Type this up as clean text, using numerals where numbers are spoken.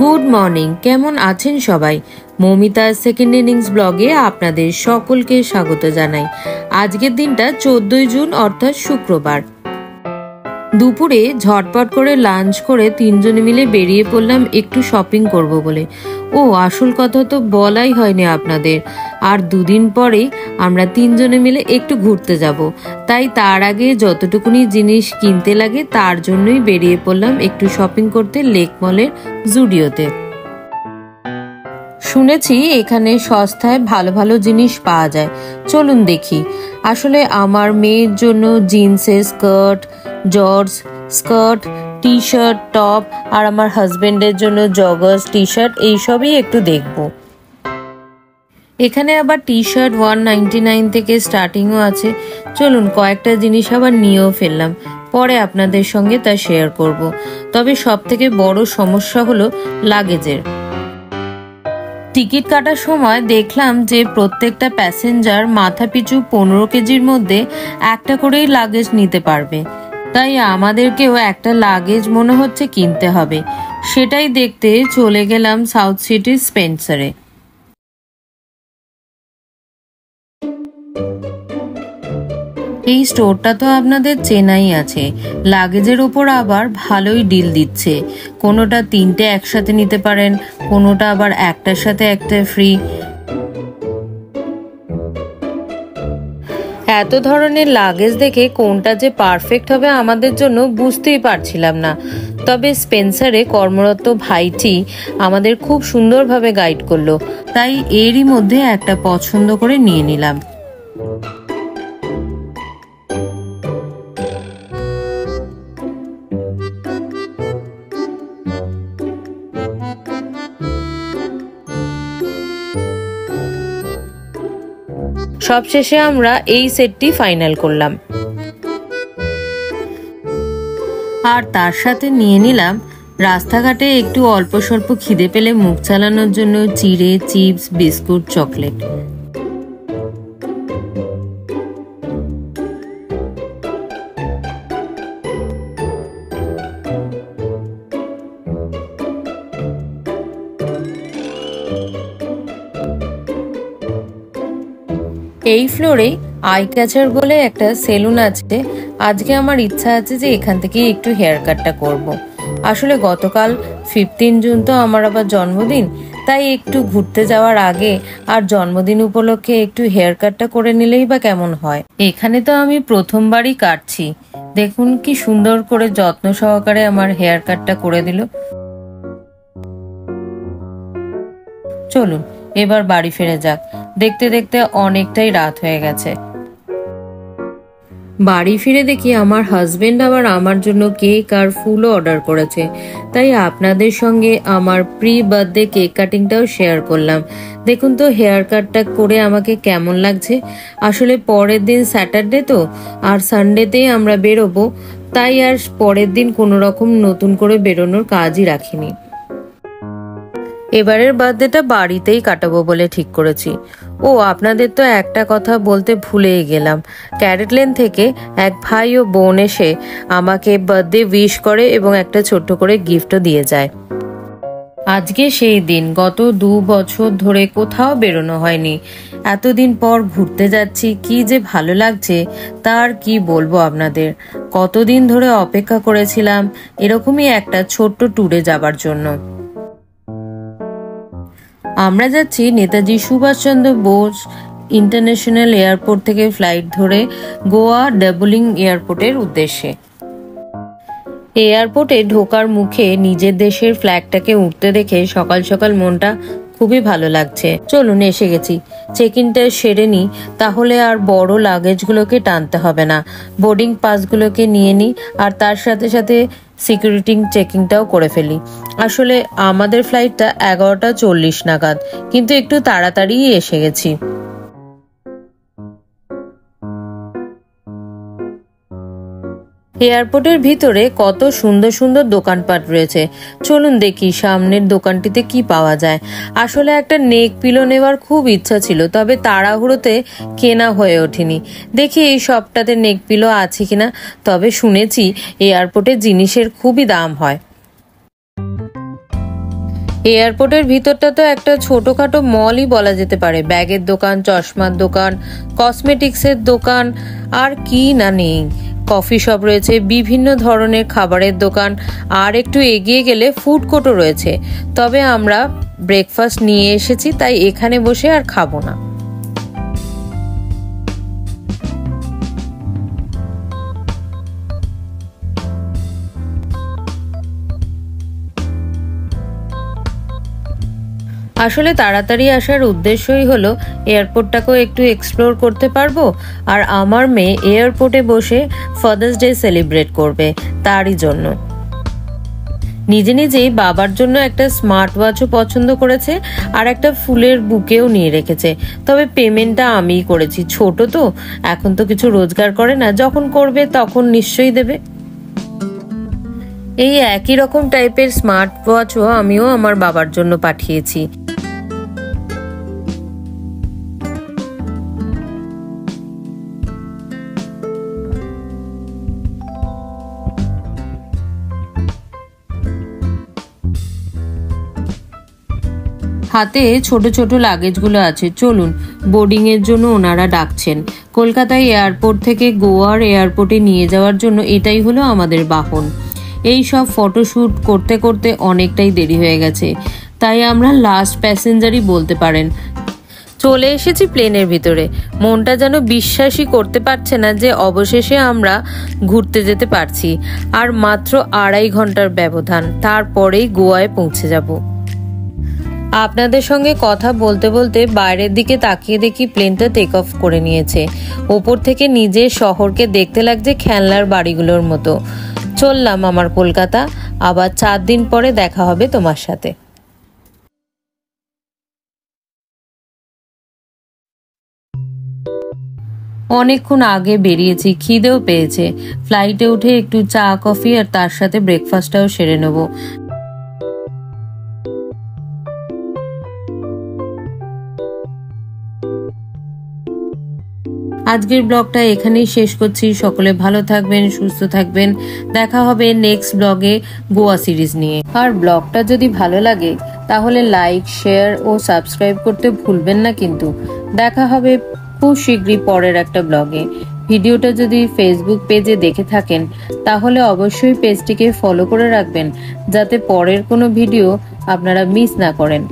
Good morning, কেমন আছেন সবাই? মৌমিতার সেকেন্ড ইনিংস ব্লগে আপনাদের সকলকে স্বাগত জানাই। আজকের দিনটা 14 জুন অর্থাৎ শুক্রবার। দুপুরে ঝটপট করে লাঞ্চ করে তিনজনে মিলে বেরিয়ে পড়লাম একটু শপিং করব বলে। ও আসল কথা তো বলাই হয়নি আপনাদের। আর দুদিন পরেই আমরা তিনজনে মিলে একটু ঘুরতে যাব, তাই তার আগে যতটুকুনি জিনিস কিনতে লাগে তার জন্যই বেরিয়ে পড়লাম একটু শপিং করতে লেক মলের জুডিওতে। শুনেছি এখানে সস্তায় ভালো ভালো জিনিস পাওয়া যায়, চলুন দেখি। আসলে আমার মেয়ের জন্য জিন্সের স্কার্ট, জর্জ স্কার্ট, টি শার্ট, টপ, আর আমার হাজবেন্ডের জন্য জগার্স টি শার্ট, এইসবই একটু দেখব। এখানে আবার টি শার্ট 199 থেকে স্টার্টিংও আছে। চলুন কয়েকটা জিনিস আবার নিয়েও ফেললাম, পরে আপনাদের সঙ্গে তা শেয়ার করব। তবে সব থেকে বড় সমস্যা হলো লাগেজের। টিকিট কাটার সময় দেখলাম যে প্রত্যেকটা প্যাসেঞ্জার মাথাপিছু 15 কেজির মধ্যে একটা করেই লাগেজ নিতে পারবে, তাই আমাদেরকেও একটা লাগেজ মনে হচ্ছে কিনতে হবে। সেটাই দেখতে চলে গেলাম সাউথ সিটির স্পেন্সারে। এই স্টোরটা তো আপনাদের চেনাই আছে, লাগেজের ওপর আবার ভালোই ডিল দিচ্ছে। কোনোটা 3টে একসাথে নিতে পারেন, কোনোটা আবার একটার সাথে একটা ফ্রি। এত ধরনের লাগেজ দেখে কোনটা যে পারফেক্ট হবে আমাদের জন্য বুঝতেই পারছিলাম না। তবে স্পেন্সারে কর্মরত ভাইটি আমাদের খুব সুন্দরভাবে গাইড করলো, তাই এরই মধ্যে একটা পছন্দ করে নিয়ে নিলাম। সবশেষে আমরা এই সেটটি ফাইনাল করলাম। আর তার সাথে নিয়ে নিলাম রাস্তাঘাটে একটু অল্প স্বল্প খিদে পেলে মুখ চালানোর জন্য চিড়ে, চিপস, বিস্কুট, চকলেট। এই ফ্লোরে আই ক্যাচার বলে একটা সেলুন আছে। আজকে আমার ইচ্ছা আছে যে এখান থেকে একটু হেয়ার কাটটা করব। আসলে গতকাল 15 জুন তো আমার আবার জন্মদিন, তাই একটু ঘুরতে যাওয়ার আগে আর জন্মদিন উপলক্ষে একটু হেয়ার কাটটা করে নিলেই বা কেমন হয়। এখানে তো আমি প্রথমবারই কাটছি, দেখুন কি সুন্দর করে যত্ন সহকারে আমার হেয়ার কাটটা করে দিল। চলুন এবার বাড়ি ফিরে যাক, দেখতে দেখতে অনেকটাই রাত হয়ে গেছে। বাড়ি ফিরে দেখি আমার হাজবেন্ড আবার আমার জন্য কেক আর ফুলও অর্ডার করেছে, তাই আপনাদের সঙ্গে আমার প্রি বার্থডে কেক কাটিংটাও শেয়ার করলাম। দেখুন তো হেয়ার কাটটা করে আমাকে কেমন লাগছে। আসলে পরের দিন স্যাটারডে তো, আর সানডেতেই আমরা বেরোবো, তাই আর পরের দিন কোনো রকম নতুন করে বেরোনোর কাজই রাখিনি। এবারের বার্থডেটা বাড়িতেই কাটাবো বলে ঠিক করেছি। ও আপনাদের তো একটা কথা বলতে ভুলেই গেলাম, ক্যারেট লেন থেকে এক ভাই ও বোন এসে আমাকে বার্থডে উইশ করে এবং একটা ছোট্ট করে গিফটও দিয়ে যায়। আজকে সেই দিন, গত 2 বছর ধরে কোথাও বেরোনো হয়নি, এতদিন পর ঘুরতে যাচ্ছি, কি যে ভালো লাগছে তার কি বলবো আপনাদের। কতদিন ধরে অপেক্ষা করেছিলাম এরকমই একটা ছোট্ট ট্যুরে যাবার জন্য। আমরা যাচ্ছি নেতাজি সুভাষচন্দ্র বোস ইন্টারন্যাশনাল এয়ারপোর্ট থেকে ফ্লাইট ধরে গোয়া ডাবলিং এয়ারপোর্টের উদ্দেশ্যে। এয়ারপোর্টে ঢোকার মুখে নিজের দেশের ফ্ল্যাগটাকে উঠতে দেখে সকাল সকাল মনটা খুবই ভালো লাগছে। চলুন এসে গেছি, চেক ইনটা সেরে নিই, তাহলে আর বড় লাগেজগুলোকে টানতে হবে না। বোর্ডিং পাসগুলোকে নিয়ে নিই আর তার সাথে সাথে সিকিউরিটি চেকিংটাও করে ফেলি। আসলে আমাদের ফ্লাইটটা 11:40 নাগাদ, কিন্তু একটু তাড়াতাড়ি এসে গেছি। এয়ারপোর্টের ভিতরে কত সুন্দর সুন্দর দোকানপাট রয়েছে, চলুন দেখি সামনের দোকানটিতে কি পাওয়া যায়। আসলে একটা নেক পিলো নেওয়ার খুব ইচ্ছা ছিল, তবে তাড়াহুড়োতে কেনা হয়ে ওঠেনি। দেখি এই শপটাতে নেক পিলো আছে কিনা। তবে শুনেছি এয়ারপোর্টে জিনিসের খুবই দাম হয়। এয়ারপোর্টের ভিতরটা তো একটা ছোটখাটো মলই বলা যেতে পারে। ব্যাগের দোকান, চশমার দোকান, কসমেটিক্সের দোকান, আর কি না নেই। কফি শপ রয়েছে, বিভিন্ন ধরনের খাবারের দোকান, আর একটু এগিয়ে গেলে ফুড কোর্টও রয়েছে। তবে আমরা ব্রেকফাস্ট নিয়ে এসেছি, তাই এখানে বসে আর খাবো না। আসলে তাড়াতাড়ি আসার উদ্দেশ্যই হলো এয়ারপোর্টটাকেও একটু এক্সপ্লোর করতে পারবো, আর আমার মেয়ে এয়ারপোর্টে বসে ফাদার্স ডে সেলিব্রেট করবে, তারই জন্য। নিজে নিজেই বাবার জন্য একটা স্মার্ট ওয়াচও পছন্দ করেছে, আর একটা ফুলের বুকেও নিয়ে রেখেছে। তবে পেমেন্টটা আমিই করেছি, ছোট তো এখন তো কিছু রোজগার করে না, যখন করবে তখন নিশ্চয়ই দেবে। এই একই রকম টাইপের স্মার্ট ওয়াচও আমিও আমার বাবার জন্য পাঠিয়েছি। হাতে ছোট ছোট লাগেজগুলো আছে। চলুন, বোর্ডিং এর জন্য ওনারা ডাকছেন। কলকাতায় এয়ারপোর্ট থেকে গোয়ার এয়ারপোর্টে নিয়ে যাওয়ার জন্য এটাই হলো আমাদের বাহন। এই সব ফটোশ্যুট করতে করতে অনেকটাই দেরি হয়ে গেছে, তাই আমরা লাস্ট প্যাসেঞ্জারই বলতে পারেন। চলে এসেছি প্লেনের ভিতরে। মনটা যেন বিশ্বাসই করতে পারছে না যে অবশেষে আমরা ঘুরতে যেতে পারছি। আর মাত্র 2.5 ঘন্টার ব্যবধান, তারপরেই গোয়ায় পৌঁছে যাব। আপনাদের সঙ্গে কথা বলতে বলতে বাইরের দিকে তাকিয়ে দেখি প্লেনটা টেক অফ করে নিয়েছে। ওপর থেকে নিজের শহরকে দেখতে লাগছে খেলনার বাড়িগুলোর মতো। চললাম আমার কলকাতা, আবার 4 দিন পরে দেখা হবে তোমার সাথে। অনেকক্ষণ আগে বেরিয়েছি, খিদেও পেয়েছে। ফ্লাইটে উঠে একটু চা কফি আর তার সাথে ব্রেকফাস্টটাও সেরে নেবো। আজকের ব্লগটা এখানেই শেষ করছি। সকলে ভালো থাকবেন, সুস্থ থাকবেন। দেখা হবে নেক্সট ব্লগে গোয়া সিরিজ নিয়ে। আর ব্লগটা যদি ভালো লাগে তাহলে লাইক, শেয়ার ও সাবস্ক্রাইব করতে ভুলবেন না কিন্তু। দেখা হবে খুব শীঘ্রই পরের একটা ব্লগে। ভিডিওটা যদি ফেসবুক পেজে দেখে থাকেন তাহলে অবশ্যই পেজটিকে ফলো করে রাখবেন, যাতে পরের কোনো ভিডিও আপনারা মিস না করেন।